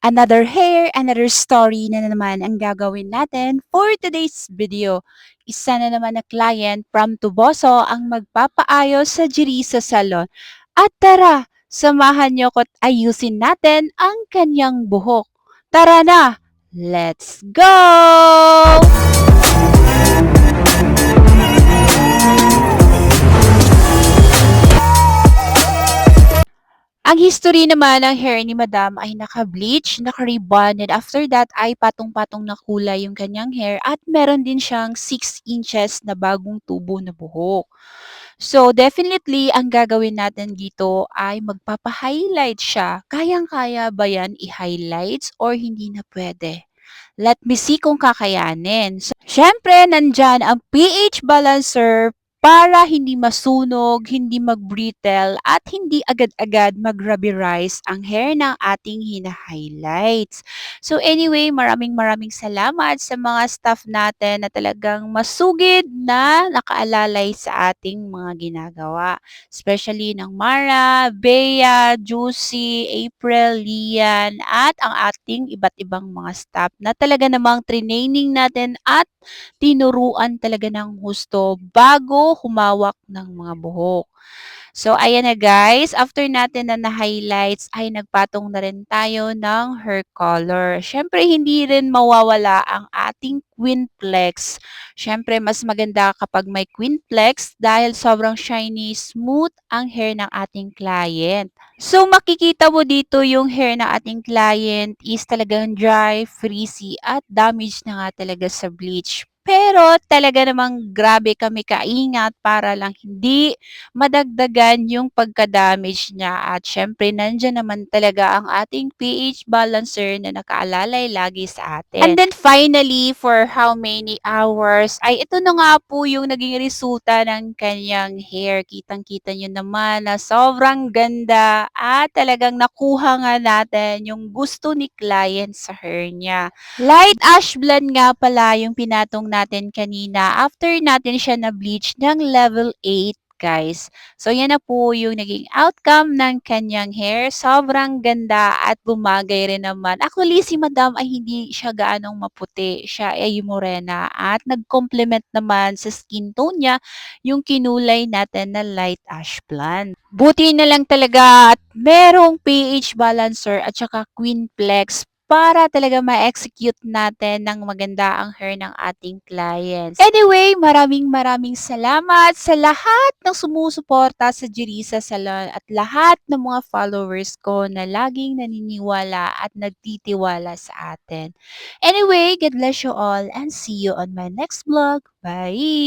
Another hair, another story na naman ang gagawin natin for today's video. Isa na naman na client from Tuboso ang magpapaayos sa Jerisa Salon. At tara, samahan niyo ko't ayusin natin ang kanyang buhok. Tara na! Let's go! Ang history naman ng hair ni Madam ay naka-bleach, naka-rebond, and after that ay patong-patong na kulay yung kanyang hair at meron din siyang 6 inches na bagong tubo na buhok. So, definitely, ang gagawin natin dito ay magpapa-highlight siya. Kayang-kaya ba yan i-highlights or hindi na pwede? Let me see kung kakayanin. So, syempre, nandyan ang pH balancer para hindi masunog, hindi mag-brittle, at hindi agad-agad mag-rubberize ang hair ng ating hina-highlights. So anyway, maraming salamat sa mga staff natin na talagang masugid na nakaalalay sa ating mga ginagawa. Especially ng Mara, Bea, Juicy, April, Lian, at ang ating iba't ibang mga staff na talaga namang training natin at tinuruan talaga ng husto bago humawak ng mga buhok. So, ayan na guys. After natin na na-highlights, ay nagpatong na rin tayo ng hair color. Siyempre, hindi rin mawawala ang ating Queenplex. Siyempre, mas maganda kapag may Queenplex dahil sobrang shiny, smooth ang hair ng ating client. So, makikita mo dito yung hair ng ating client is talagang dry, frizzy, at damaged na nga talaga sa bleach. Pero talaga namang grabe kami kaingat para lang hindi madagdagan yung pagka-damage niya at syempre nandiyan naman talaga ang ating pH balancer na nakaalalay lagi sa atin. And then finally, for how many hours, ay ito na nga po yung naging resulta ng kanyang hair. Kitang-kita nyo naman na sobrang ganda at talagang nakuha nga natin yung gusto ni client sa hair niya. Light ash blonde nga pala yung pinatong natin kanina after natin siya na-bleach ng level 8 guys. So, yan na po yung naging outcome ng kanyang hair. Sobrang ganda at bumagay rin naman. Actually, si Madam ay hindi siya gaanong maputi. Siya ay morena at nag-complement naman sa skin tone niya yung kinulay natin na light ash blonde. Buti na lang talaga at merong pH balancer at saka Queenplex para talaga ma-execute natin ng maganda ang hair ng ating clients. Anyway, maraming salamat sa lahat ng sumusuporta sa Jerisa Salon at lahat ng mga followers ko na laging naniniwala at nagtitiwala sa atin. Anyway, God bless you all and see you on my next vlog. Bye!